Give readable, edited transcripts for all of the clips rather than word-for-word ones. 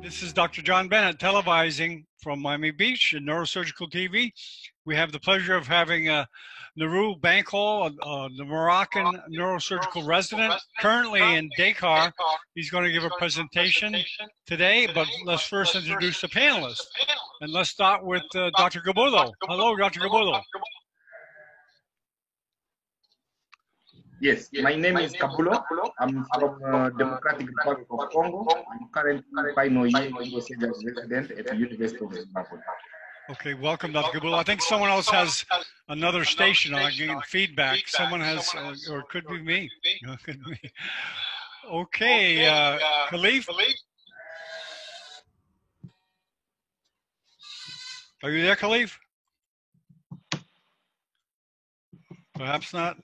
This is Dr. John Bennett televising from Miami Beach in Neurosurgical TV. We have the pleasure of having Nurul Bankhol, the Moroccan neurosurgical resident, currently in Dakar. He's going to give a presentation today, but let's first introduce the panelists. And let's start with Dr. Gabulo. Hello, Dr. Gabulo. Yes, my name is Kabulo. I'm from Democratic Republic of Congo. I'm currently final year neurosurgery resident at the University of Zimbabwe. Okay, welcome, Dr. Gabulo. I think someone else has another station. I'm getting feedback. Someone has, or it could be me. It could be. Okay, Khalif. Are you there, Khalif? Perhaps not.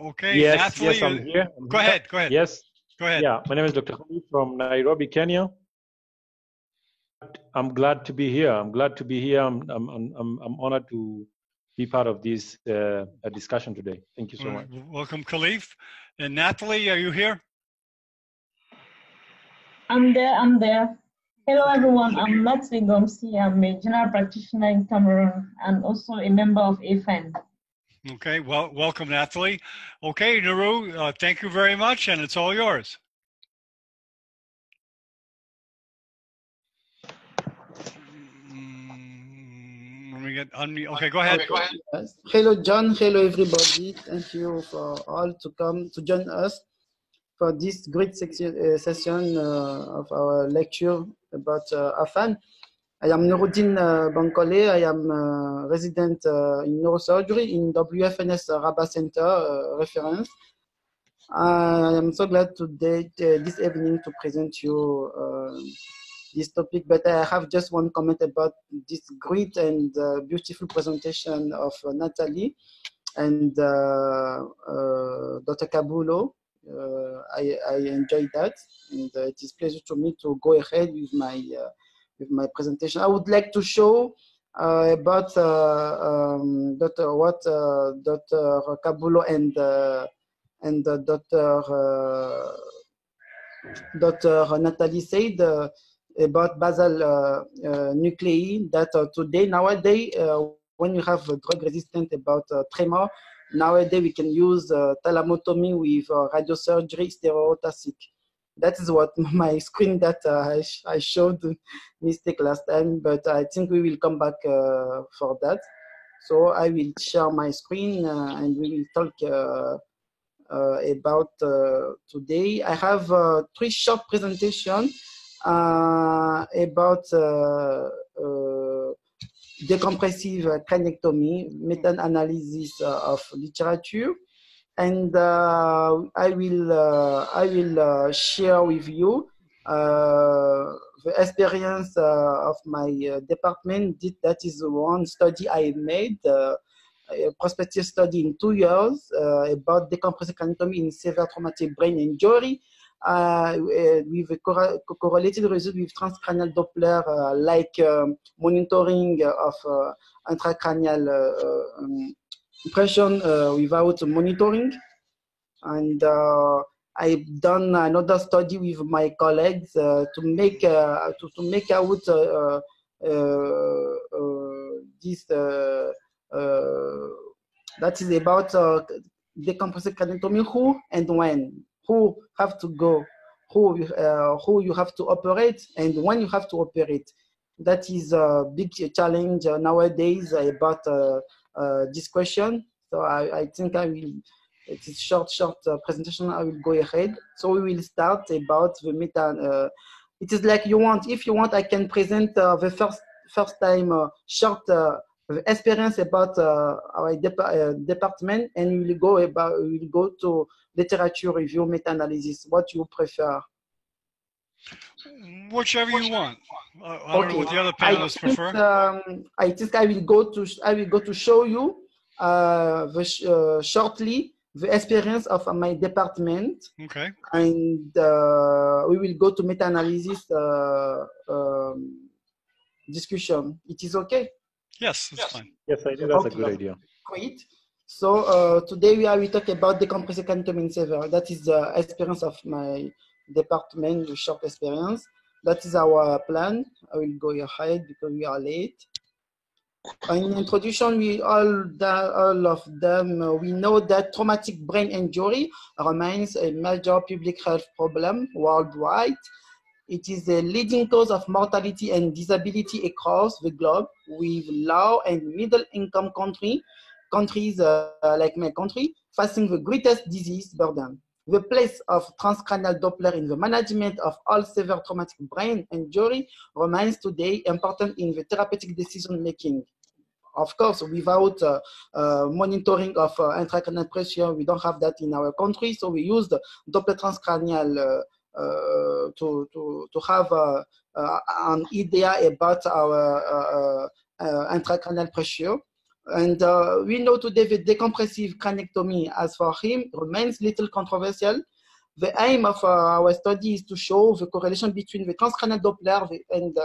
Okay. Yes, Nathalie, yes, I'm here. Go ahead. Yes. Go ahead. Yeah, my name is Dr. Khalif from Nairobi, Kenya. I'm glad to be here. I'm glad to be here. I'm honored to be part of this discussion today. Thank you so much. Welcome, Khalif. And Nathalie, are you here? I'm there. Hello, everyone. I'm Nathalie Gomsi. I'm a general practitioner in Cameroon and also a member of AFAN. Okay, well, welcome, Nathalie. Okay, Nurul, thank you very much, and it's all yours. Let me get unmute. Okay, go ahead. Yes. Hello, John. Hello, everybody. Thank you for all to come to join us for this great session of our lecture about AFAN. I am Nuruddin Bankole. I am a resident in neurosurgery in WFNS Rabat Center reference. I am so glad today, this evening, to present you this topic, but I have just one comment about this great and beautiful presentation of Nathalie and Dr. Kabulo. I enjoyed that, and it is a pleasure to me to go ahead with my presentation. I would like to show about Dr. Kabulo and Dr. Nathalie said about basal nuclei, that nowadays, when you have a drug resistant about tremor, nowadays we can use thalamotomy with radiosurgery stereotactic. That is what my screen that I showed mistake last time, but I think we will come back for that. So I will share my screen and we will talk about today. I have 3 short presentations about decompressive craniectomy, meta-analysis of literature. And I will share with you the experience of my department. That is one study I made, a prospective study in 2 years about decompressive craniectomy in severe traumatic brain injury, with a correlated result with transcranial Doppler, like monitoring of intracranial impression without monitoring. And I've done another study with my colleagues to make out this that is about decompressive craniectomy, who and when, who have to go, who you have to operate, and when you have to operate. That is a big challenge nowadays about this question. So I think I will, it's a short presentation. I will go ahead. So we will start about the meta. It is like you want. If you want, I can present the first time short experience about our department, and we will go to literature review, meta-analysis. What you prefer? Whichever you want. I don't know what the other panelists prefer. I think I will go to show you shortly the experience of my department. Okay. And we will go to meta-analysis discussion. It is okay? Yes, it's fine. Yes, I think that's a good idea. Great. So today we will talk about decompressive craniectomy in severe. That is the experience of my department, short experience. That is our plan. I will go ahead because we are late. In introduction, all of them, we know that traumatic brain injury remains a major public health problem worldwide. It is the leading cause of mortality and disability across the globe, with low and middle income countries like my country facing the greatest disease burden. The place of transcranial Doppler in the management of all severe traumatic brain injury remains today important in the therapeutic decision making. Of course, without monitoring of intracranial pressure, we don't have that in our country. So we use the Doppler transcranial to have an idea about our intracranial pressure. And we know today the decompressive craniectomy, as for him, remains little controversial. The aim of our study is to show the correlation between the transcranial Doppler and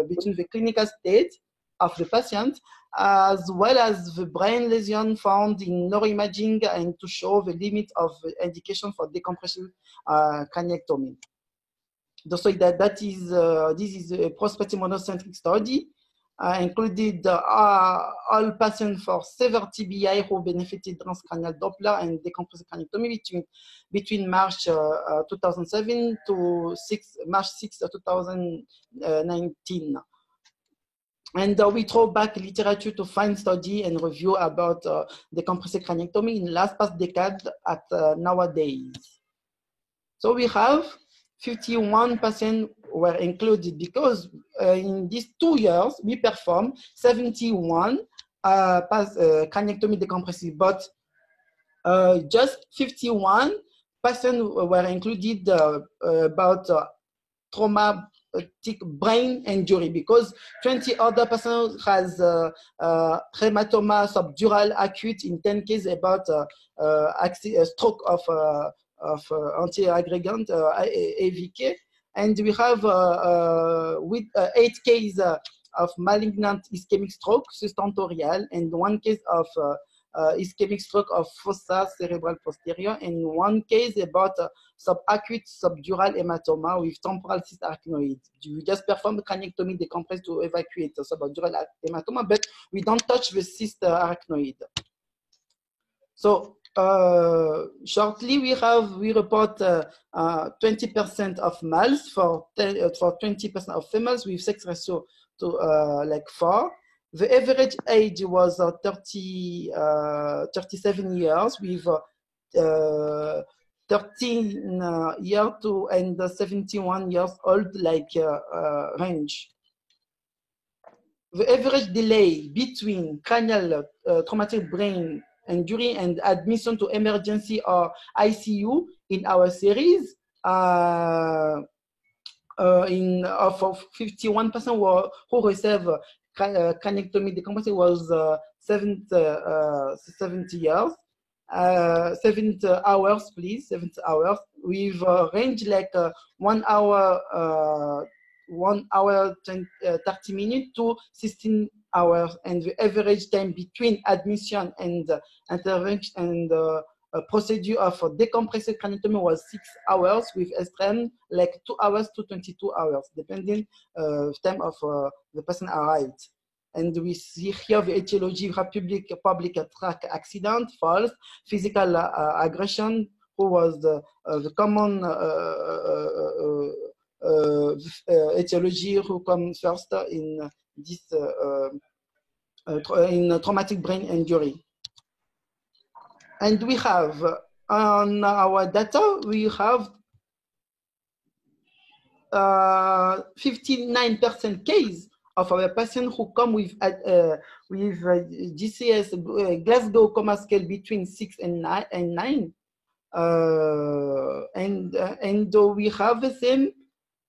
between the clinical state of the patient, as well as the brain lesion found in neuroimaging, and to show the limit of the indication for decompressive craniectomy. So this is a prospective monocentric study. Included all patients for severe TBI who benefited transcranial Doppler and decompressive craniectomy between March 2007 to March 6, 2019. And we throw back literature to find study and review about decompressive craniectomy in last past decade at nowadays. So we have 51% were included because in these 2 years we performed 71 craniectomy decompressive, but just 51% were included about traumatic brain injury, because 20 other persons has hematoma subdural acute in 10 cases about stroke of anti-aggregant AVK, and we have with 8 cases of malignant ischemic stroke sustentorial, and 1 case of ischemic stroke of fossa cerebral posterior, and 1 case about subacute subdural hematoma with temporal cyst arachnoid. We just perform craniectomy decompress to evacuate the subdural hematoma, but we don't touch the cyst arachnoid. So shortly, we report 20% of males for 20% of females with sex ratio to like 4. The average age was 37 years with 13 years to and 71 years old like range. The average delay between cranial traumatic brain injury and admission to emergency or ICU in our series of 51% who receive craniectomy decompressive was 70 years, 70 hours, please, 70 hours, with range like 1 hour, 30 minutes to 16 hours, and the average time between admission and intervention and procedure of decompressive craniotomy was 6 hours, with extreme like 2 hours to 22 hours, depending time of the person arrived. And we see here the etiology of public track accident, falls, physical aggression, who was the common etiology who comes first in this in traumatic brain injury. And we have on our data, we have 59% case of our patients who come with GCS Glasgow Coma Scale between 6 and 9. And we have the same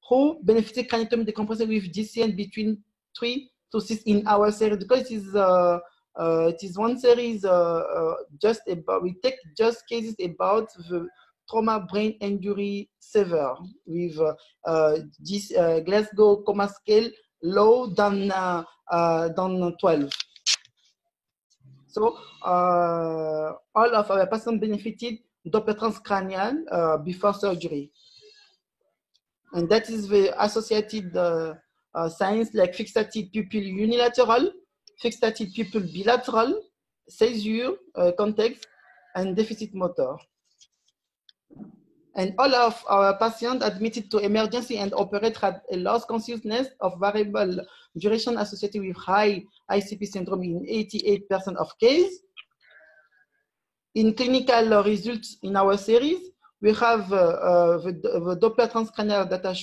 who benefited craniotomy decompression with GCN between 3 to 6 in our series, because it is one series just about, we take just cases about the trauma brain injury severe with this Glasgow Coma Scale low than 12. So all of our patients benefited Doppler transcranial before surgery. and that is the associated signs like fixated pupil unilateral, fixated pupil bilateral, seizure, context, and deficit motor. And all of our patients admitted to emergency and operate had a loss consciousness of variable duration associated with high ICP syndrome in 88% of cases. In clinical results in our series, we have the Doppler transcranial data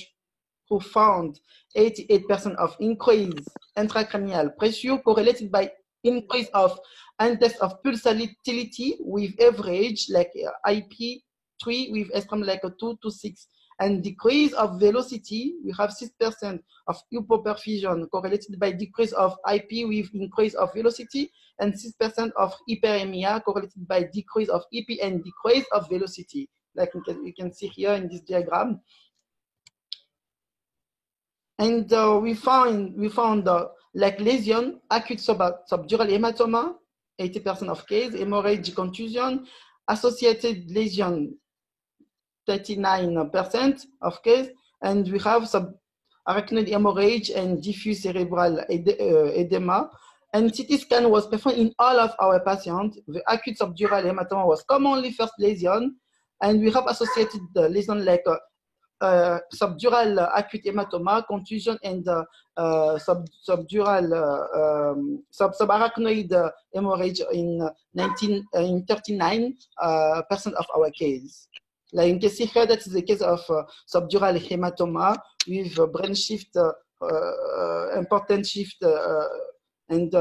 who found 88% of increased intracranial pressure correlated by increase of index of pulsatility with average like IP3 with extreme like 2 to 6, and decrease of velocity. We have 6% of hypoperfusion correlated by decrease of IP with increase of velocity, and 6% of hyperemia correlated by decrease of EP and decrease of velocity, like you can see here in this diagram. And we found like lesion, acute subdural hematoma, 80% of case, hemorrhage, contusion, associated lesion, 39% of case, and we have subarachnoid hemorrhage and diffuse cerebral edema. And CT scan was performed in all of our patients. The acute subdural hematoma was commonly first lesion, and we have associated the lesion like subdural acute hematoma, contusion, and subarachnoid hemorrhage in 39% of our case. Like you can see here, that is the case of subdural hematoma with brain shift, important shift, and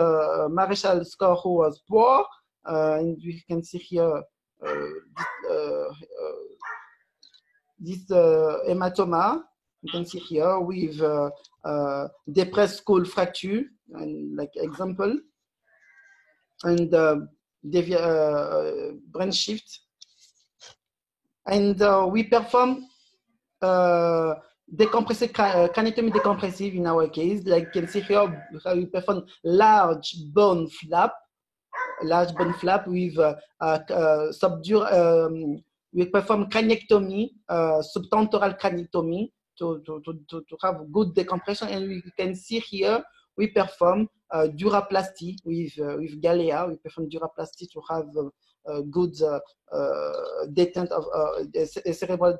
Marshall score who was poor. And we can see here this hematoma, you can see here with depressed skull fracture, and like example, and brain shift. And we perform decompressive craniotomy decompressive in our case. Like you can see here, we perform large bone flap with we perform craniectomy, subtentoral craniectomy to have good decompression. And we can see here, we perform duroplasty with Galea. We perform duroplasty to have good detent of cerebral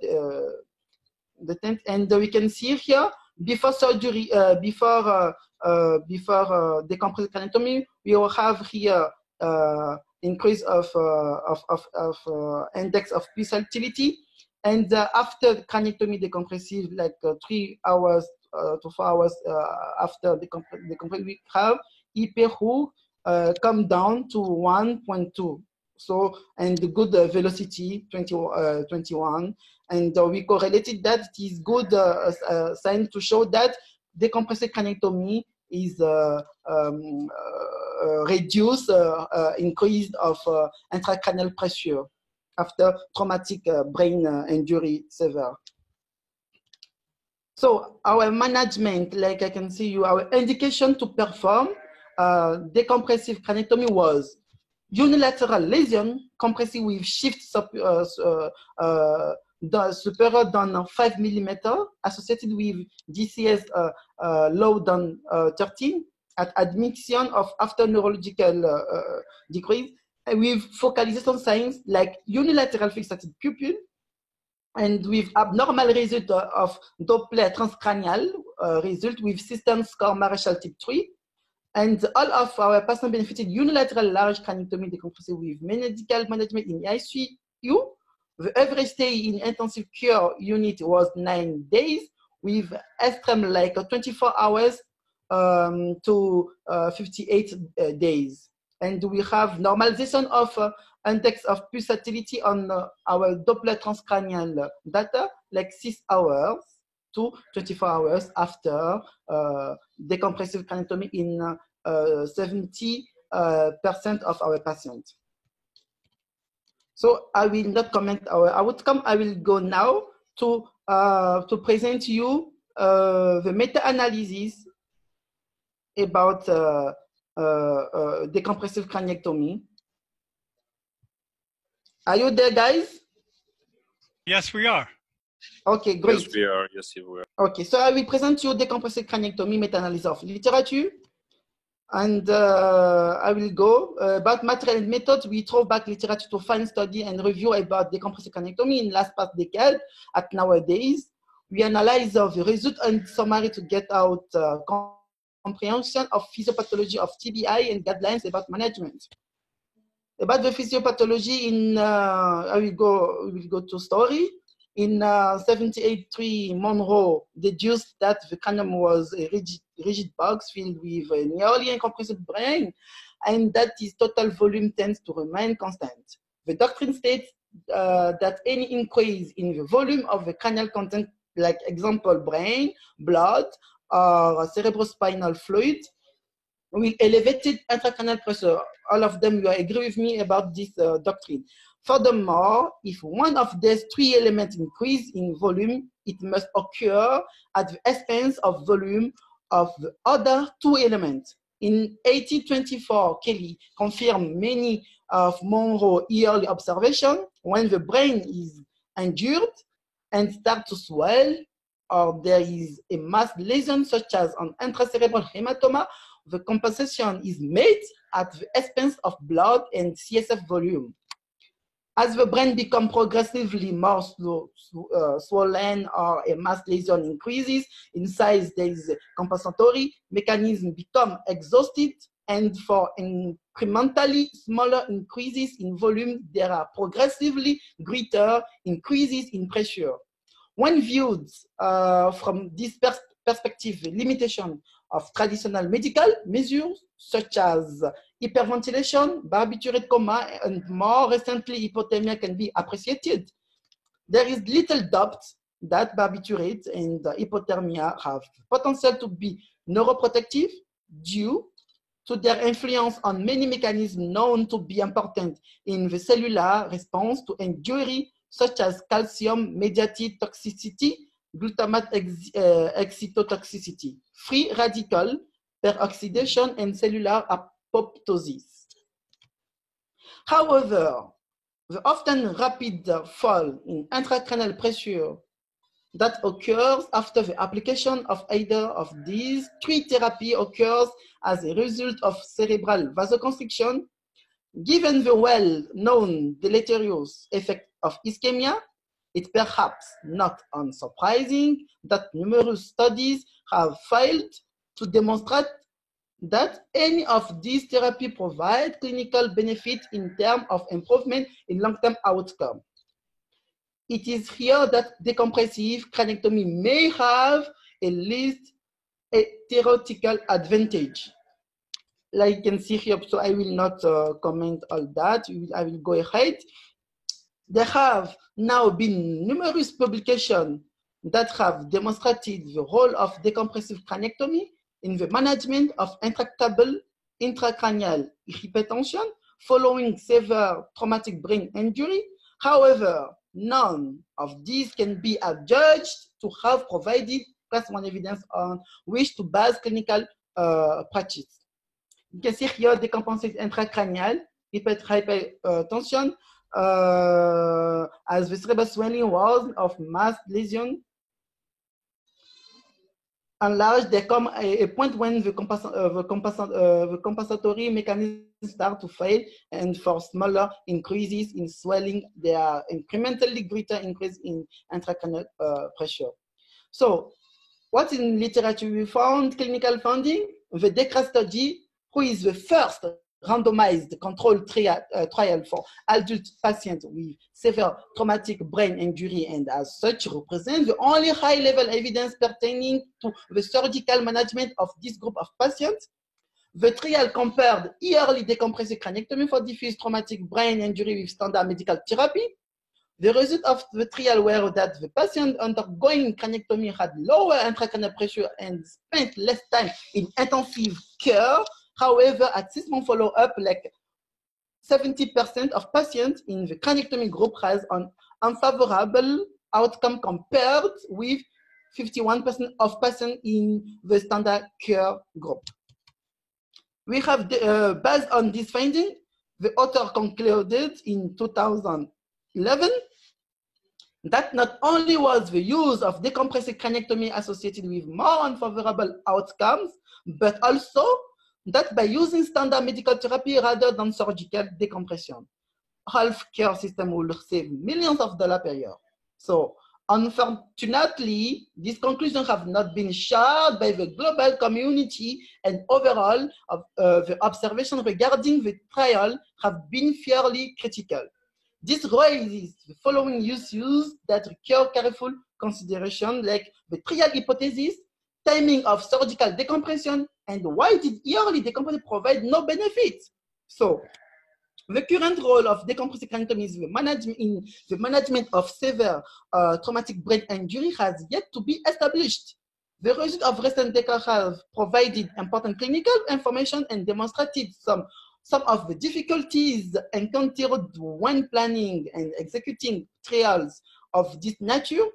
detent. And we can see here, before surgery, before decompressive craniotomy, we will have here increase of index of pulsatility, and after craniotomy decompressive, like 3 hours to 4 hours after decompressive, we have IP come down to 1.2. So, and the good velocity 21, and we correlated that it is good sign to show that decompressive craniotomy is reduce increase of intracranial pressure after traumatic brain injury severe. So our management, like I can see you, our indication to perform decompressive craniotomy was unilateral lesion, compressive with shift superior than 5 millimeter, associated with DCS low than 13, at admission of after neurological decrease, with focalization signs like unilateral fixated pupil, and with abnormal result of Doppler transcranial result with system score Marshall type 3. And all of our patients benefited unilateral large craniotomy decompressive with medical management in ICU. The average stay in intensive care unit was 9 days, with extreme like 24 hours to 58 days. And we have normalization of index of pulsatility on our Doppler transcranial data, like 6 hours to 24 hours after decompressive craniotomy in 70% of our patients. So I will not comment our outcome. I will go now to present you the meta-analysis about decompressive craniectomy. Are you there, guys? Yes, we are. Okay, great. Yes, we are. Yes, we are. Okay, so I will present you decompressive craniectomy meta-analysis of literature. And I will go about material and methods. We throw back literature to find, study, and review about decompressive craniectomy in last past decade at nowadays. We analyze the result and summary to get out comprehension of physiopathology of TBI and guidelines about management. About the physiopathology in, we will go to story. In 78-3, Monroe deduced that the cranium was a rigid box filled with a nearly incompressible brain, and that its total volume tends to remain constant. The doctrine states that any increase in the volume of the cranial content, like example brain, blood, or cerebrospinal fluid, will elevate intracranial pressure. All of them, you agree with me about this doctrine. Furthermore, if one of these three elements increase in volume, it must occur at the expense of volume of the other two elements. In 1824, Kelly confirmed many of Monroe's early observations. When the brain is injured and starts to swell, or there is a mass lesion such as an intracerebral hematoma, the compensation is made at the expense of blood and CSF volume. As the brain becomes progressively more swollen or a mass lesion increases in size, there is a compensatory mechanism become exhausted, and for incrementally smaller increases in volume, there are progressively greater increases in pressure. When viewed from this perspective, the limitation of traditional medical measures such as hyperventilation, barbiturate coma, and more recently hypothermia can be appreciated. There is little doubt that barbiturate and hypothermia have potential to be neuroprotective due to their influence on many mechanisms known to be important in the cellular response to injury, such as calcium-mediated toxicity, glutamate excitotoxicity, free radical peroxidation, and cellular apoptosis. However, the often rapid fall in intracranial pressure that occurs after the application of either of these three therapies occurs as a result of cerebral vasoconstriction. Given the well-known deleterious effect of ischemia, it's perhaps not unsurprising that numerous studies have failed to demonstrate that any of these therapies provide clinical benefit in terms of improvement in long-term outcome. It is here that decompressive craniectomy may have at least a theoretical advantage. Like you can see here, so I will not comment all that, I will go ahead. There have now been numerous publications that have demonstrated the role of decompressive craniectomy in the management of intractable intracranial hypertension following severe traumatic brain injury. However, none of these can be adjudged to have provided class 1 evidence on which to base clinical practice. You can see here decompensated intracranial hypertension as the cerebral swelling was of mass lesion enlarged. There come a point when the compensatory mechanisms start to fail, and for smaller increases in swelling, there are incrementally greater increase in intracranial pressure. So, what in literature we found clinical finding? The DECRA study, who is the first randomized controlled trial for adult patients with severe traumatic brain injury, and as such represents the only high-level evidence pertaining to the surgical management of this group of patients. The trial compared yearly decompressive craniectomy for diffuse traumatic brain injury with standard medical therapy. The result of the trial were that the patient undergoing craniectomy had lower intracranial pressure and spent less time in intensive care. However, at 6-month follow-up, like 70% of patients in the craniectomy group has an unfavorable outcome compared with 51% of patients in the standard care group. We have, based on this finding, the author concluded in 2011 that not only was the use of decompressive craniectomy associated with more unfavorable outcomes, but also that by using standard medical therapy rather than surgical decompression, healthcare system will save millions of dollars per year. So unfortunately, these conclusions have not been shared by the global community, and overall, the observations regarding the trial have been fairly critical. This raises the following issues that require careful consideration, like the trial hypothesis, timing of surgical decompression, and why did yearly decompression provide no benefit? So, the current role of decompressive craniotomy is in the management of severe traumatic brain injury has yet to be established. The result of recent data have provided important clinical information and demonstrated some of the difficulties encountered when planning and executing trials of this nature.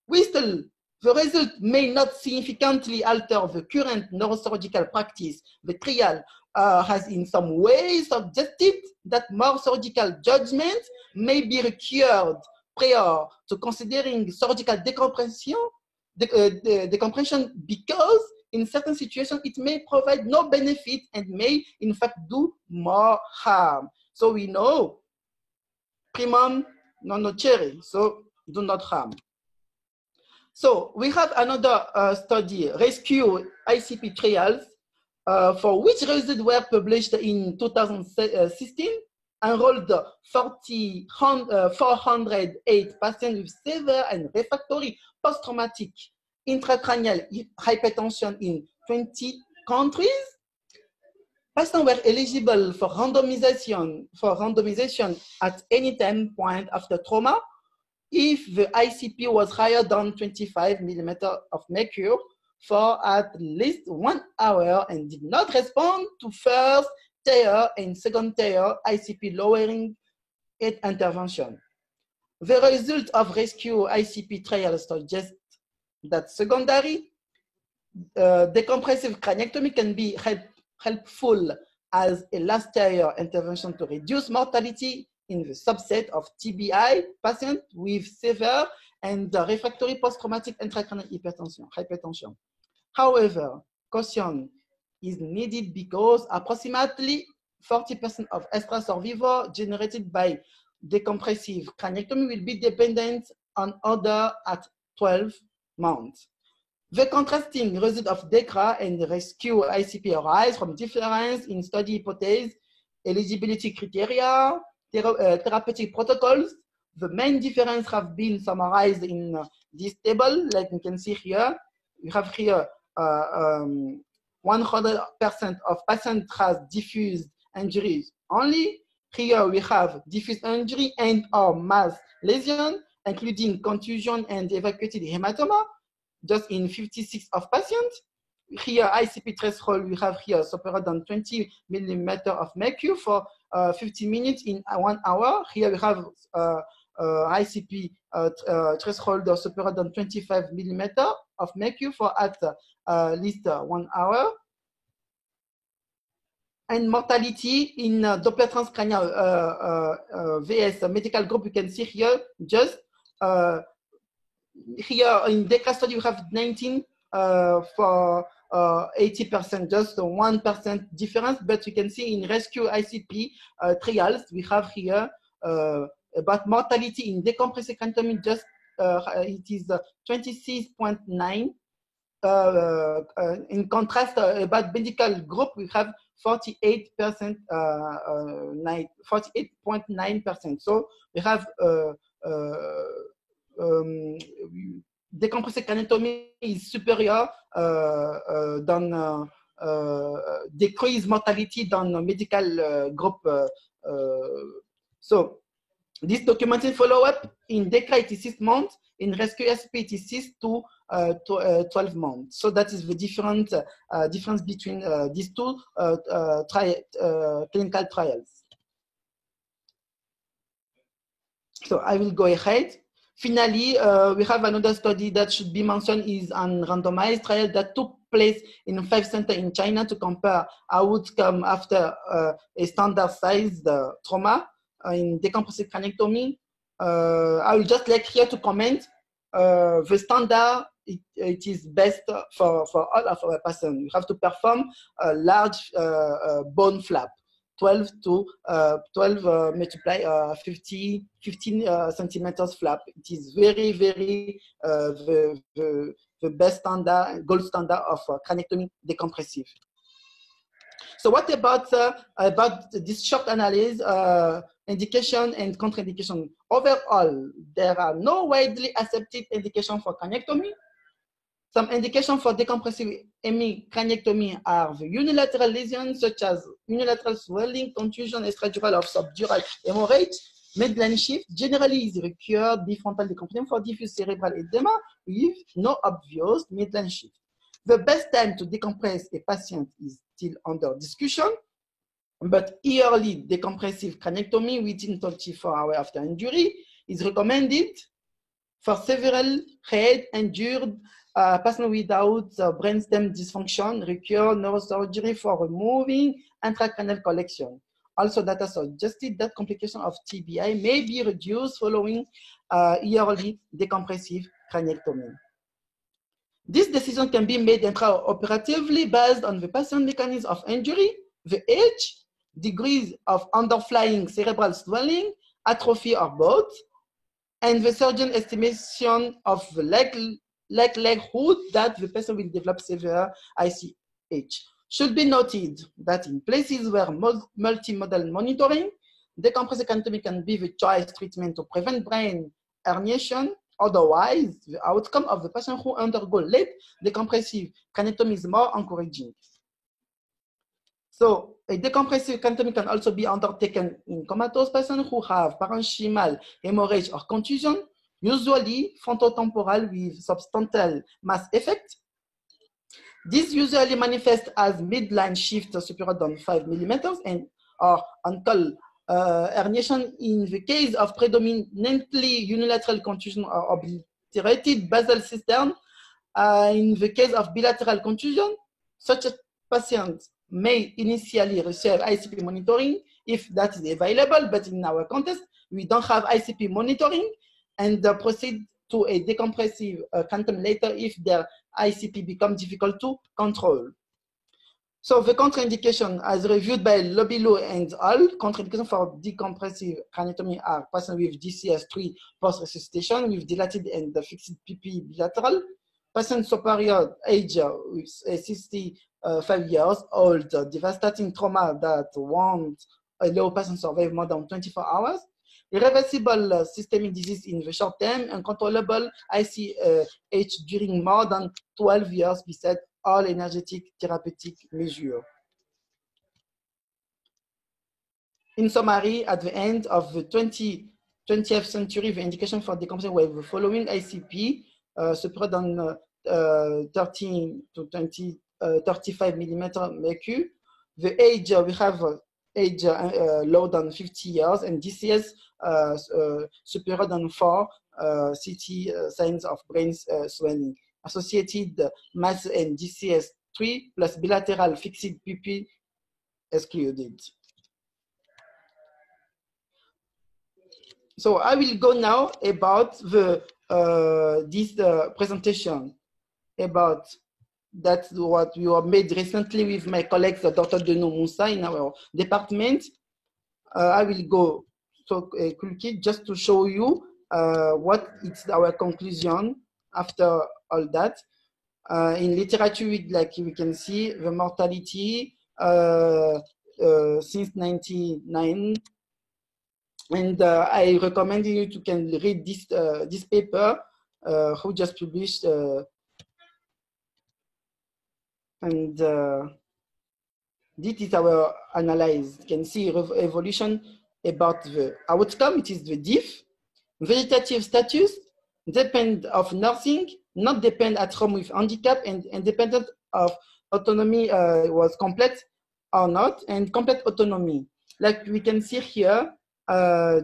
The result may not significantly alter the current neurosurgical practice. The trial has in some ways suggested that more surgical judgment may be required prior to considering surgical decompression because in certain situations it may provide no benefit and may in fact do more harm. So we know primum non nocere, so do not harm. So we have another study, rescue ICP trials, for which results were published in 2016, enrolled 408 patients with severe and refractory post-traumatic intracranial hypertension in 20 countries. Patients were eligible for randomization at any time point after trauma if the ICP was higher than 25 millimeters of mercury for at least 1 hour and did not respond to first tier and second tier ICP lowering intervention. The result of rescue ICP trials suggests that secondary decompressive craniectomy can be helpful as a last tier intervention to reduce mortality in the subset of TBI patients with severe and refractory post-traumatic intracranial hypertension. However, caution is needed because approximately 40% of extra survival generated by decompressive craniectomy will be dependent on order at 12 months. The contrasting result of DECRA and rescue ICP arise from difference in study hypotheses, eligibility criteria, therapeutic protocols. The main differences have been summarized in this table, like you can see here. We have here 100% of patients has diffuse injuries only. Here we have diffuse injury and or mass lesion, including contusion and evacuated hematoma, just in 56 of patients. Here, ICP threshold, we have here superior than 20 millimeters of mercury for 50 minutes in 1 hour. Here we have ICP threshold superior than 25 millimeters of mercury for at least 1 hour. And mortality in Doppler transcranial VS medical group, you can see here just here in DECRA study, we have 19 for 80%, just 1% difference. But you can see in rescue ICP trials, we have here about mortality in decompressive craniotomy, just it is 26.9. In contrast, about medical group, we have 48%, 48.9%. So we have decompressive craniotomy is superior than decreased mortality than medical group. So this documented follow-up in DECRA it is 6 months, in rescue ICP it is 6 to 12 months. So that is the difference between these two clinical trials. So I will go ahead. Finally, we have another study that should be mentioned is an randomized trial that took place in 5 centers in China to compare outcome after a standard sized trauma in decompressive craniotomy I will just like here to comment the standard. It is best for all of our person. You have to perform a large bone flap, 12 multiply 15 centimeters flap. It is very the best standard, gold standard of craniectomy decompressive. So what about this short analysis, indication and contraindication? Overall, there are no widely accepted indications for craniectomy. Some indications for decompressive craniectomy are the unilateral lesions such as unilateral swelling, contusion, extradural or subdural hemorrhage. Midline shift generally is required bifrontal decompression for diffuse cerebral edema with no obvious midline shift. The best time to decompress a patient is still under discussion, but yearly decompressive craniectomy within 24 hours after injury is recommended for several head injured patients without brainstem dysfunction require neurosurgery for removing intracranial collection. Also, data suggested that complication of TBI may be reduced following yearly decompressive craniectomy. This decision can be made intraoperatively based on the patient mechanism of injury, the age, degrees of underlying cerebral swelling, atrophy or both, and the surgeon estimation of the likelihood that the person will develop severe ICH. Should be noted that in places where multimodal monitoring, decompressive craniectomy can be the choice treatment to prevent brain herniation. Otherwise, the outcome of the patient who undergo late decompressive craniectomy is more encouraging. So, a decompressive craniectomy can also be undertaken in comatose patients who have parenchymal hemorrhage or contusion, usually frontotemporal with substantial mass effect. This usually manifests as midline shift superior than 5 millimeters and or ankle herniation in the case of predominantly unilateral contusion or obliterated basal cistern. In the case of bilateral contusion, such a patient may initially receive ICP monitoring if that is available, but in our context, we don't have ICP monitoring and proceed to a decompressive craniectomy later if their ICP becomes difficult to control. So the contraindication, as reviewed by Lobilo and al., contraindication for decompressive craniectomy are patients with DCS3 post-resuscitation with dilated and fixed PP bilateral, patients superior age with 65 years old, devastating trauma that won't allow patients to survive more than 24 hours, irreversible systemic disease in the short term, and controllable ICH during more than 12 years besides all energetic therapeutic measures. In summary, at the end of the 20th century, the indication for decompression were the following: ICP superior than 13 to 35 millimeter mercury. The age, we have age lower than 50 years, and DCS superior than 4 CT signs of brain swelling. Associated mass and DCS3 plus bilateral fixed PP excluded. So I will go now about the this presentation about that's what we have made recently with my colleagues, Dr. Denou Moussa, in our department. I will go so quickly just to show you what is our conclusion after all that. In literature, like we can see, the mortality since 1999, and I recommend you to can read this this paper who just published. And this is our analysis. You can see evolution about the outcome. It is the diff, vegetative status, depend of nursing, not depend at home with handicap, and independent of autonomy was complete or not, and complete autonomy. Like we can see here,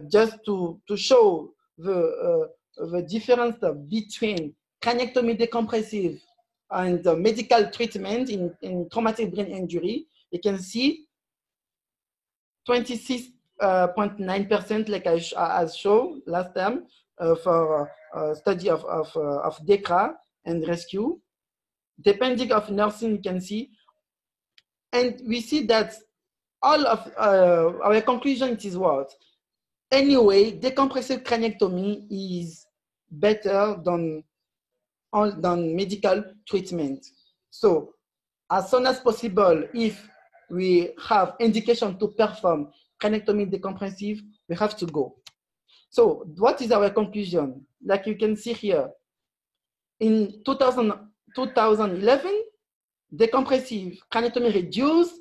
just to show the difference between craniectomy decompressive and medical treatment in traumatic brain injury. You can see 26 0.9%, like I showed last time, for study of DECRA and rescue. Depending of nursing, you can see. And we see that all of our conclusion is what? Anyway, decompressive craniectomy is better than medical treatment. So as soon as possible, if we have indication to perform craniectomy decompressive, we have to go. So what is our conclusion? Like you can see here, in 2011, decompressive craniectomy reduced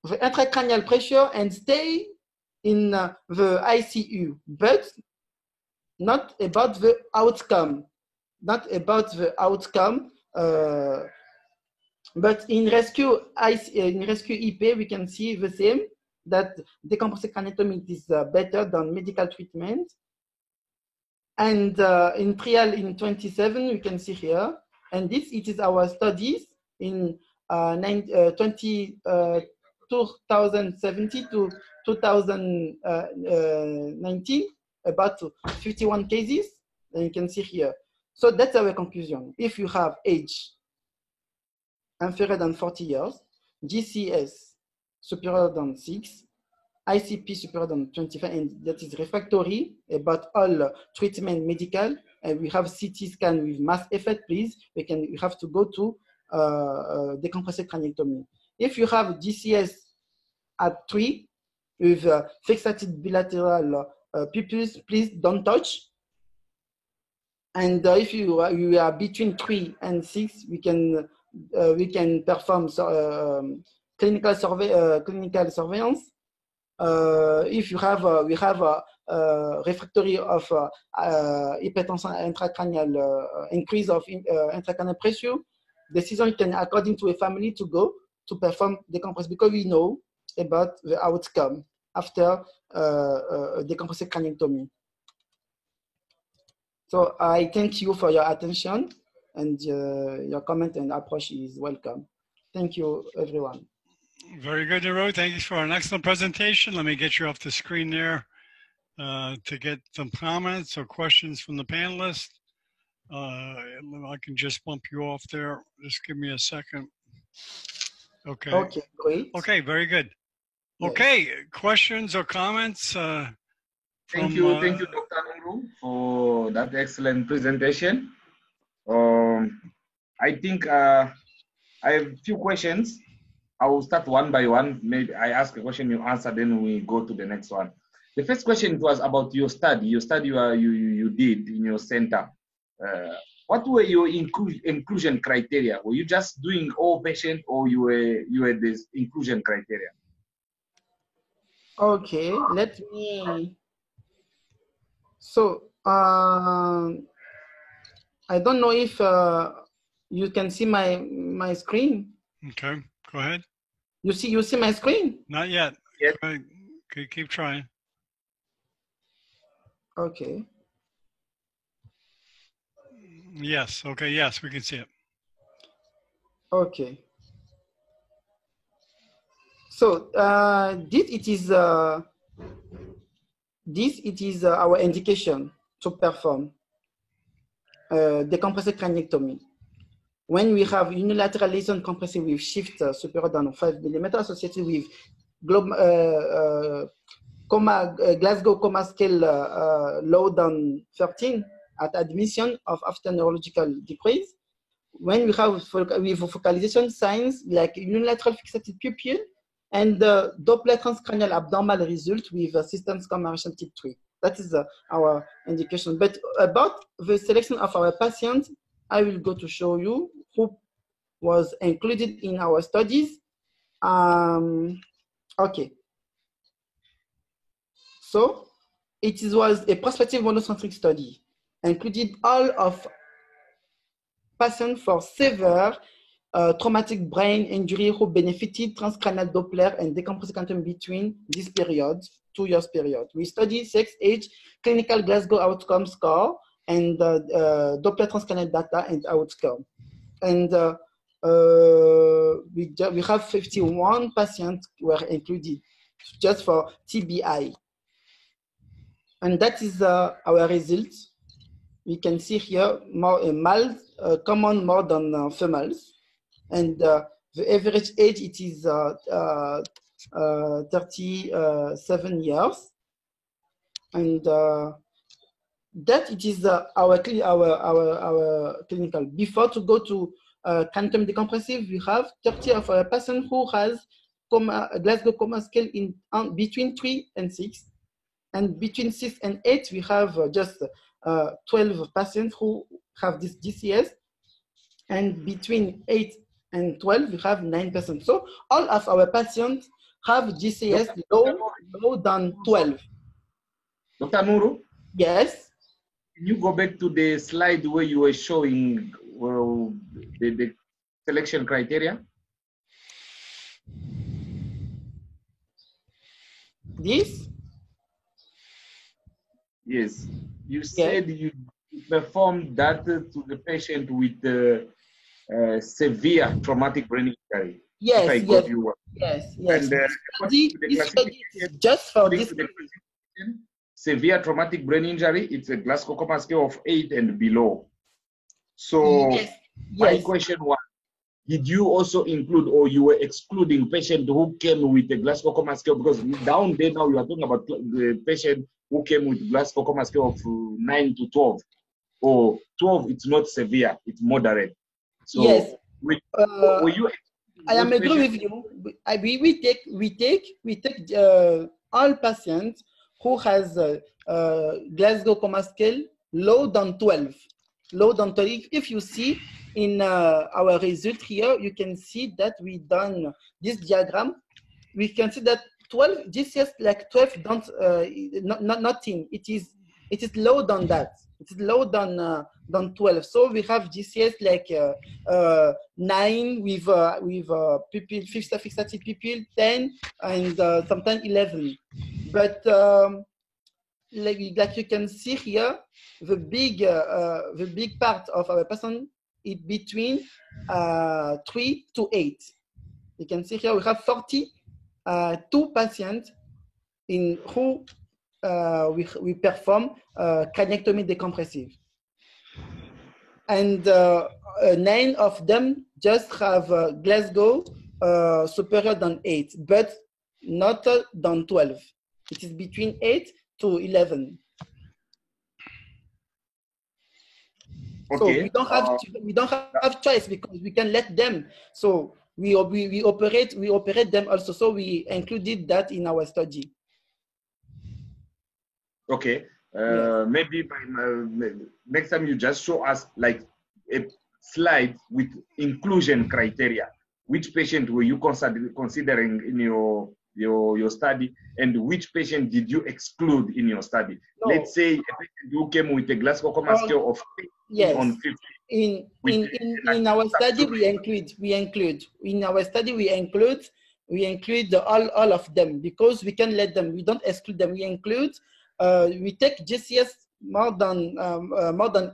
the intracranial pressure and stay in the ICU, but not about the outcome. Not about the outcome, but in rescue EP, we can see the same, that decompressive craniectomy is better than medical treatment. And in trial in 27, we can see here, and it is our studies in 2017 to 2019, about 51 cases, and you can see here. So that's our conclusion. If you have age inferior than 40 years, GCS superior than 6, ICP superior than 25, and that is refractory about all treatment medical, and we have CT scan with mass effect, please, we have to go to decompressive craniectomy. If you have GCS at 3 with fixated bilateral pupils, please don't touch. And if you are between 3 and 6, we can perform clinical surveillance. If you have we have refractory of hypertension intracranial, increase of intracranial pressure, decision can according to a family to go to perform decompressive, because we know about the outcome after decompressive craniectomy. So I thank you for your attention, and your comment and approach is welcome. Thank you, everyone. Very good, Nero. Thank you for an excellent presentation. Let me get you off the screen there to get some comments or questions from the panelists. I can just bump you off there. Just give me a second. Okay. Okay, great. Okay, very good. Okay, yes. Questions or comments? Thank you, Dr. Nuru, for that excellent presentation. I think I have a few questions. I will start one by one. Maybe I ask a question, you answer, then we go to the next one. The first question was about your study. You did in your center. What were your inclusion criteria? Were you just doing all patients, or you were this inclusion criteria? Okay, let me. So I don't know if you can see my screen. Okay, go ahead. You see my screen? Not yet. Yes. Okay, keep trying. Okay. Yes. Okay. Yes, we can see it. Okay. So this is our indication to perform decompressive craniectomy. When we have unilateral lesion compressive with shift superior than 5 mm associated with Glasgow Coma Scale lower than 13 at admission of after neurological decrease. When we have focalization signs like unilateral fixated pupil and the Doppler transcranial abnormal result with system commemoration type 3. That is our indication. But about the selection of our patients, I will go to show you who was included in our studies. Okay. So it was a prospective monocentric study, included all of patients for severe traumatic brain injury who benefited transcranial Doppler and decompressive craniectomy between this period, 2 years period. We studied sex, age, clinical Glasgow outcome score, and Doppler transcranial data and outcome. And we have 51 patients were included, just for TBI. And that is our result. We can see here more males common more than females, and the average age it is 37 years, and that it is our clinical. Before to go to quantum decompressive, we have 30 of a person who has Glasgow Coma Scale in between 3 and 6, and between 6 and 8 we have just 12 patients who have this GCS, and between 8 and 12 we have 9%. So all of our patients have GCS low than 12. Dr. Nuru? Yes. Can you go back to the slide where you were showing the selection criteria? This? Yes. You said you performed that to the patient with severe traumatic brain injury. Yes, if I got you well. Yes. And This study just for this. Severe traumatic brain injury, it's a Glasgow Coma Scale of 8 and below. So my question was, did you also include, or you were excluding patients who came with a Glasgow Coma Scale? Because down there now you are talking about the patient who came with Glasgow Coma Scale of 9 to 12. Or 12, it's not severe, it's moderate. So yes. were you I am agree with you. We take all patients who has Glasgow Coma Scale low than 12. Low than 12. If you see in our result here, you can see that we done this diagram. We can see that 12 GCS like 12 don't nothing. It is low than that. It is low than 12. So we have GCS like 9 with pupil, fixative pupil, 10, and sometimes 11. But like you can see here, the big part of our person is between 3 to 8. You can see here we have 42 patients in who we perform craniectomy decompressive, and 9 of them just have Glasgow superior than 8, but not than 12. It is between 8 to 11. Okay. So we don't have choice because we can let them. So we operate them also. So we included that in our study. Okay. Maybe next time you just show us like a slide with inclusion criteria. Which patient were you considering in your study, and which patient did you exclude in your study? No. Let's say a patient who came with a Glasgow Coma Scale of 15 on 50. In our study we include all of them because we can let them. We don't exclude them. We include. We take GCS more than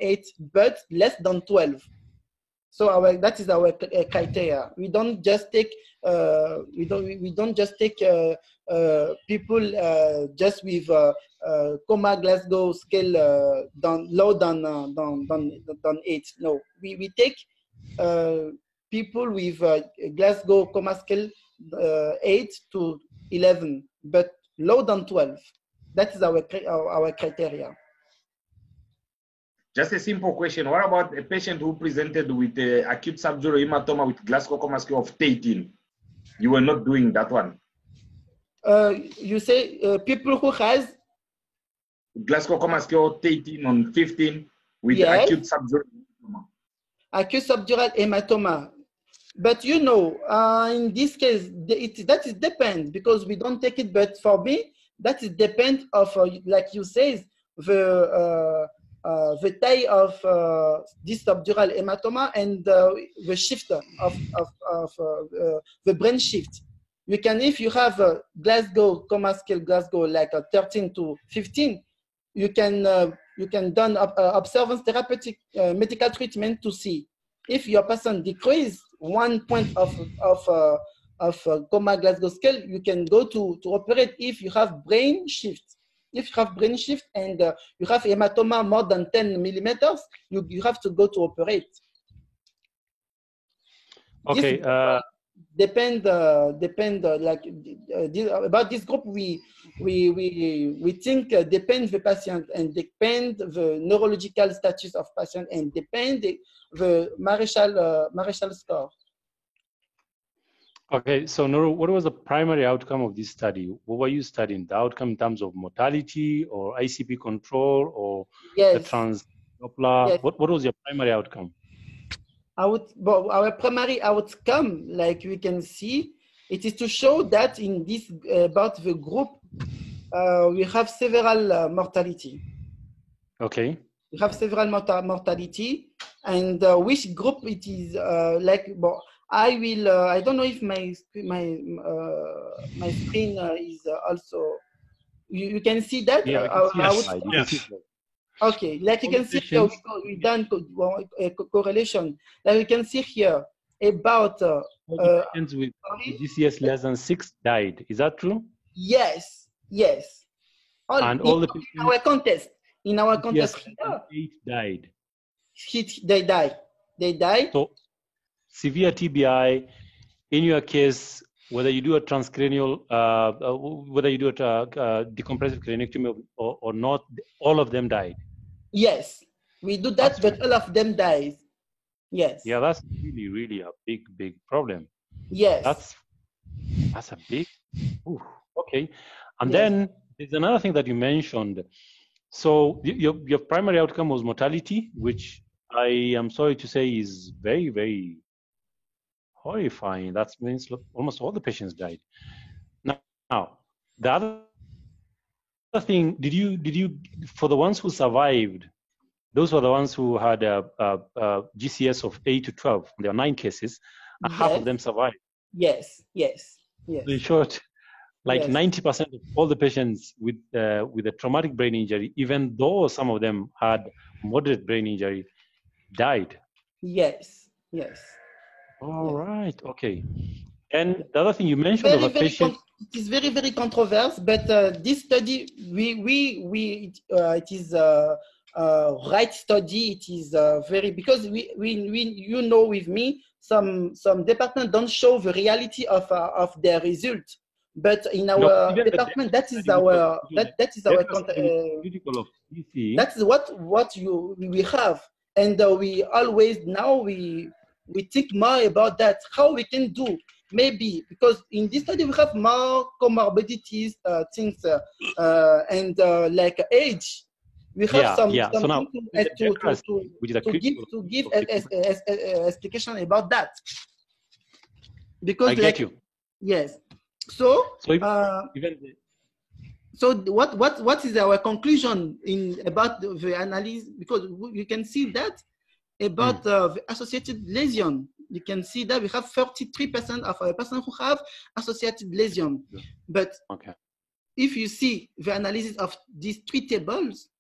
8, but less than 12. So that is our criteria. We don't just take people just with Coma Glasgow scale low than 8. No, we take people with Glasgow Coma Scale 8 to 11, but low than 12. That is our criteria. Just a simple question. What about a patient who presented with acute subdural hematoma with Glasgow Coma Scale of 13? You were not doing that one. You say people who has Glasgow Coma Scale 13 on 15 with acute subdural hematoma. Acute subdural hematoma. But you know, in this case, that is depend because we don't take it. But for me, that is depend of like you say the type of this subdural hematoma and the shift of the brain shift. You can, if you have a Glasgow Coma Scale Glasgow like a 13 to 15, you can done observance therapeutic medical treatment to see if your person decrease 1 point of Coma Glasgow scale. You can go to operate if you have brain shift. if you have brain shift and you have hematoma more than 10 millimeters, you have to go to operate. Okay. About this group, we think depend the patient and depend the neurological status of patient and depend the Marshall score. Okay, so Nuru, what was the primary outcome of this study? What were you studying? The outcome in terms of mortality or ICP control or the trans-Doppler? Yes. What was your primary outcome? Our primary outcome, like we can see, it is to show that in this about the group, we have several mortality. Okay. We have several mortality, and which group it is I will. I don't know if my screen is also. You can see that. Yeah, yes. Okay, like you can see here, we done a correlation. Like you can see here about patients with GCS less than 6 died. Is that true? Yes. And all the patients in our contest here, 8 died. They died. So severe TBI, in your case, whether you do a transcranial, whether you do a decompressive craniectomy or not, all of them died. Yes, we do that, but all of them died. Yes. Yeah, that's really, really a big problem. Yes. That's a big. Okay, and then there's another thing that you mentioned. So your primary outcome was mortality, which I am sorry to say is very, very horrifying. That means almost all the patients died. Now the other thing, did you for the ones who survived, those were the ones who had a GCS of 8 to 12. There are 9 cases, and half of them survived. Yes. In short, like 90% of all the patients with a traumatic brain injury, even though some of them had moderate brain injury, died. Yes. All right. Okay. And the other thing you mentioned of a patient. It is very, very controversial, but this study, it is right study. It is very, because we with me, some departments don't show the reality of their result, but in our department, that is our critical of DC. That is what we have, and we always now we think more about that, how we can do. Maybe because in this study we have more comorbidities, things, and like age. We have some So now, to give explication about that. Because I get you. Yes. So what is our conclusion about the analysis? Because you can see that about the associated lesion. You can see that we have 33% of our persons who have associated lesion. But if you see the analysis of these 3 tables,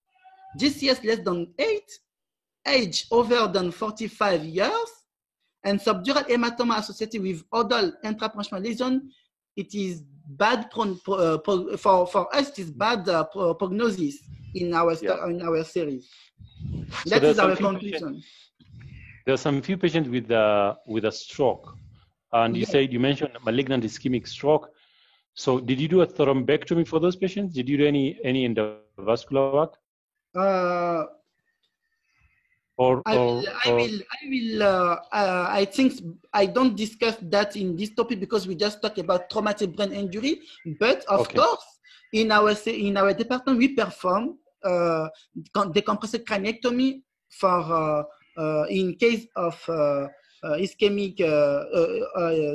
GCS less than 8, age over than 45 years, and subdural hematoma associated with other intraparenchymal lesion, it is bad for us. It is bad prognosis in our series. That is our conclusion. There are some few patients with a stroke, and you mentioned malignant ischemic stroke. So did you do a thrombectomy for those patients? Did you do any endovascular work? I think I don't discuss that in this topic because we just talk about traumatic brain injury. But of course, in our department, we perform decompressive craniectomy for in case of ischemic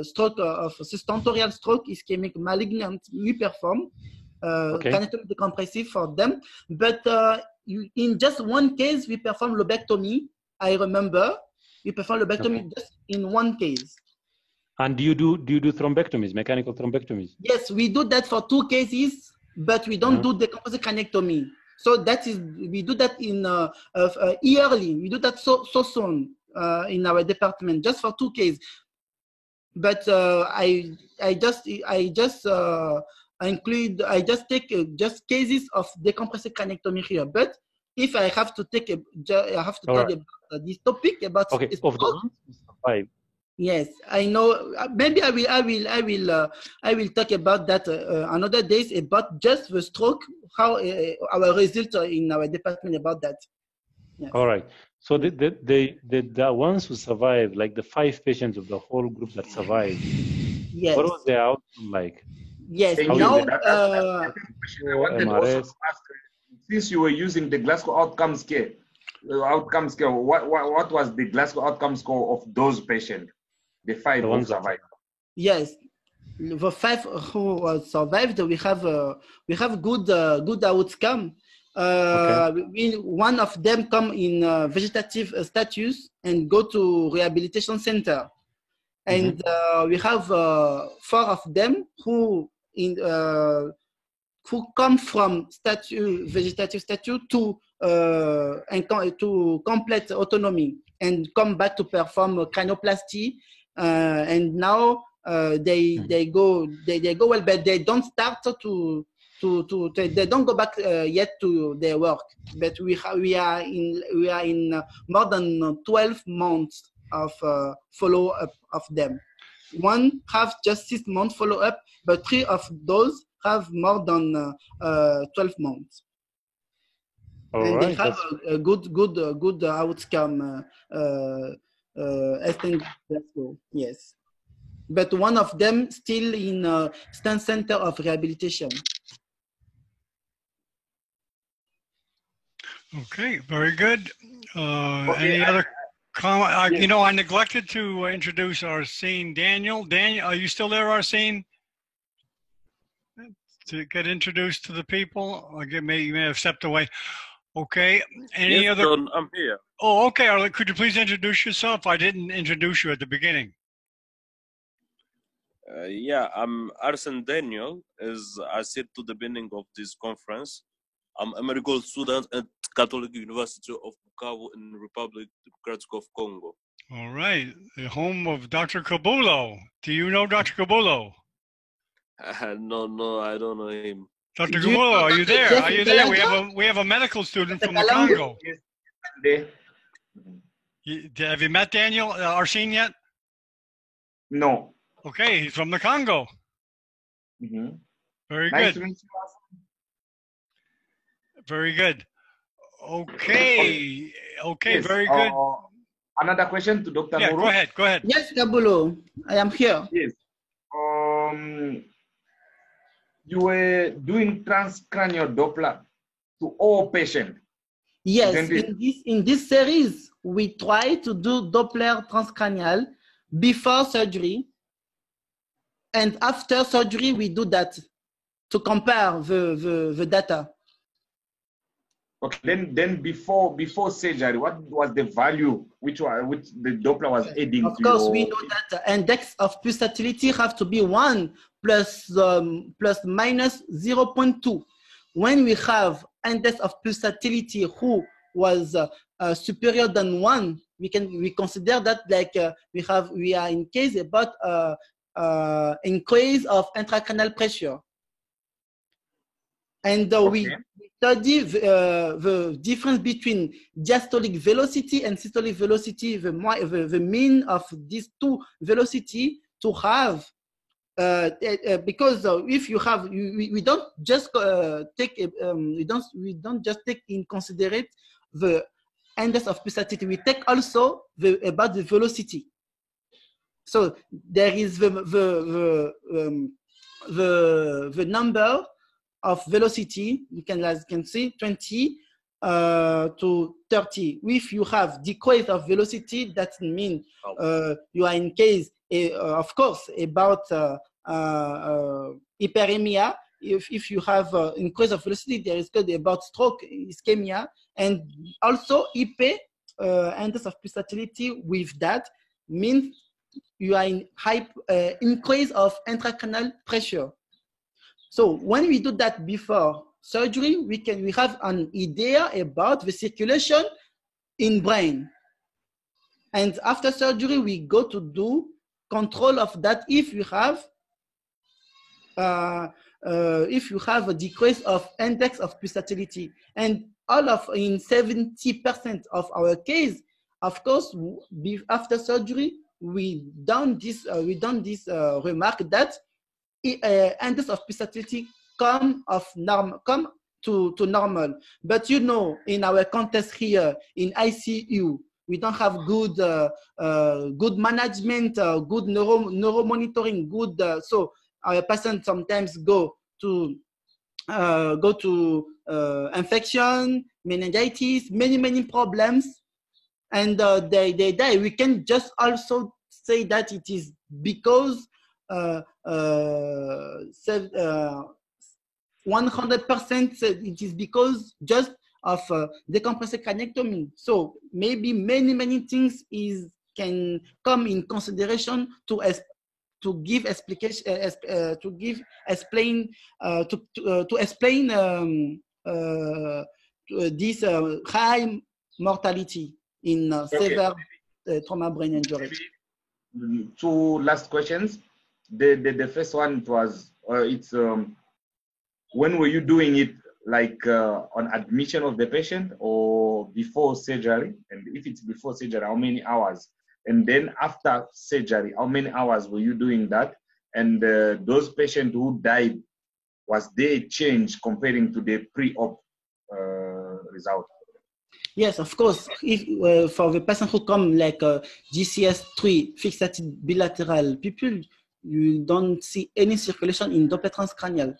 stroke, of stentorial stroke, ischemic malignant. We perform craniectomy decompressive for them. But in just one case, we perform lobectomy. I remember we perform lobectomy just in one case. And do you do thrombectomies, mechanical thrombectomies? Yes, we do that for 2 cases, but we don't do decompressive craniectomy. So that is, we do that in yearly. We do that so soon in our department, just for 2 cases. But I just I just take just cases of decompressive craniectomy here. But if I have to take I have to talk about this topic about of the ones who survive. Yes, I know. Maybe I will talk about that another days about just the stroke, how our result in our department about that. Yes. All right. So the ones who survive, like the 5 patients of the whole group that survived, yes. What was their outcome like? Yes. Thank now, you. I wanted also to ask, since you were using the Glasgow outcome scale, what was the Glasgow outcome score of those patients? The 5 who survived. Yes, the 5 who survived, we have good outcome. One of them come in vegetative status and go to rehabilitation center, and we have 4 of them who come from vegetative status to complete autonomy and come back to perform cranioplasty. And now they go well, but they don't start they don't go back yet to their work. But we are in more than 12 months of follow up of them. One have just 6 months follow up, but 3 of those have more than 12 months. And they have a good outcome. Yes, but one of them still in Stan Center of Rehabilitation. Okay, very good. Any other comment? You know, I neglected to introduce Arsene Daniel. Daniel, are you still there, Arsene? To get introduced to the people? You may have stepped away. Okay. Any other? John, I'm here. Oh, okay. Arlen, could you please introduce yourself? I didn't introduce you at the beginning. Yeah, I'm Arsene Daniel. As I said to the beginning of this conference, I'm a medical student at Catholic University of Bukavu in the Republic Democratic of Congo. All right. The home of Dr. Kabulo. Do you know Dr. Kabulo? No, I don't know him. Dr. Kabulo, are you there? Are you there? We have a medical student from the Congo. Have you met Daniel Arsene yet? No. Okay, he's from the Congo. Very Nice good. to meet you. Very good. Okay. Okay, Yes, very good. Another question to Dr. Yeah, Nuru. go ahead. Go ahead. Yes, Kabulo, I am here. Yes. You were doing transcranial Doppler to all patients. Yes, in this series, we try to do Doppler transcranial before surgery, and after surgery, we do that to compare the data. Okay. Then before surgery, what was the value which the Doppler was adding? Of course, we know that the index of pulsatility have to be 1 plus minus 0.2. When we have index of pulsatility who was superior than 1, we consider that like we are in case about increase of intracranial pressure. And we study the difference between diastolic velocity and systolic velocity, the mean of these 2 velocity to have, because if you have, we don't just take, we don't just take in considerate the index of pulsatility. We take also about the velocity. So there is the number of velocity, you can see 20 to 30. If you have decrease of velocity, that means you are in case, of course, about hyperemia. If you have increase of velocity, there is good about stroke, ischemia, and also IP, index of pulsatility with that means you are in high increase of intracranial pressure. So when we do that before surgery, we have an idea about the circulation in brain. And after surgery, we go to do control of that if we have if you have a decrease of index of pulsatility, and in 70% of our case, of course, after surgery, we done this remark that index of pulsatility come to normal. But you know, in our context here in ICU, we don't have good good management, good neuro monitoring, good. So our patients sometimes go to infection, meningitis, many problems, and they die. We can just also say that it is because 100% it is because just of decompressive craniectomy. So maybe many things can come in consideration to explain this high mortality in severe trauma brain injury. Two last questions. The first one was when were you doing it, like on admission of the patient or before surgery? And if it's before surgery, how many hours? And then after surgery, how many hours were you doing that? And those patients who died, was there a change comparing to the pre-op result? Yes, of course. If for the patient who come like GCS3 fixated bilateral pupil, you don't see any circulation in Doppler transcranial.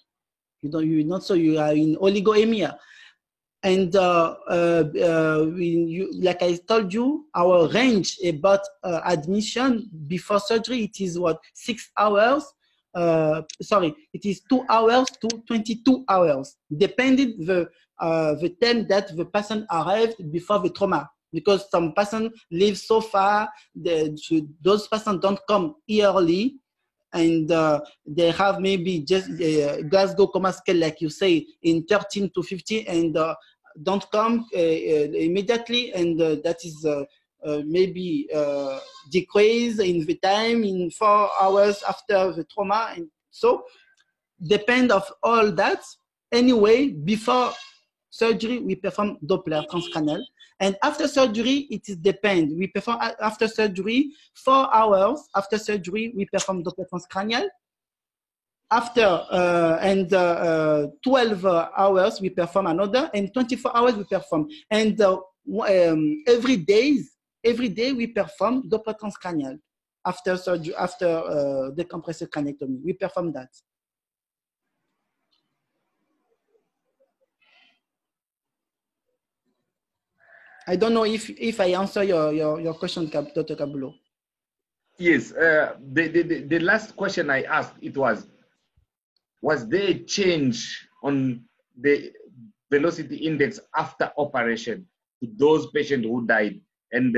You not so you are in oligoemia. And like I told you, our range about admission before surgery, it is what, 6 hours? It is 2 hours to 22 hours, depending the time that the patient arrived before the trauma. Because some patients live so far, those patients don't come early, and they have maybe just Glasgow Coma Scale, like you say, in 13 to 15, and don't come immediately, and that is maybe decrease in the time in 4 hours after the trauma. And so depend of all that. Anyway, before surgery, we perform Doppler transcranial. And after surgery, it is depend. We perform after surgery, 4 hours after surgery, we perform Doppler transcranial. After 12 hours, we perform another, and 24 hours we perform. And every day we perform Doppler transcranial after surgery, after decompressive craniectomy. We perform that. I don't know if I answer your question, Dr. Kabulo. Yes. The last question I asked, it was there a change on the velocity index after operation to those patients who died? And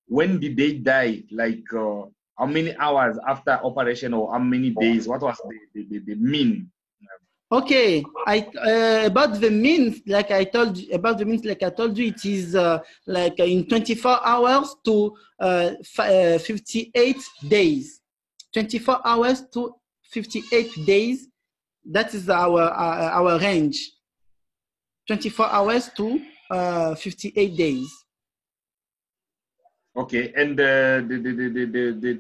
when did they die? Like how many hours after operation, or how many days? What was the mean? Okay, about the means, like I told you, it is like in 24 hours to 58 days. 24 hours to 58 days. That is our range. 24 hours to 58 days. Okay, and the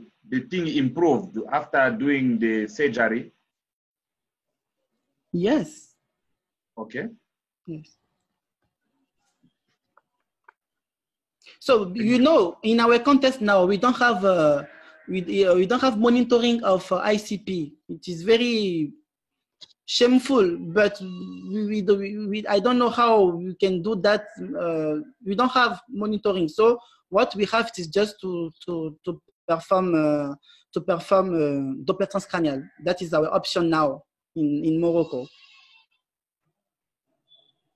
thing improved after doing the surgery? Yes. Okay. Yes. So you know, in our context now, we don't have we don't have monitoring of ICP. It is very shameful, but I don't know how we can do that. We don't have monitoring. So what we have is just to perform Doppler transcranial. That is our option now in Morocco.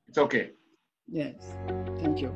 It's okay. Yes. Thank you.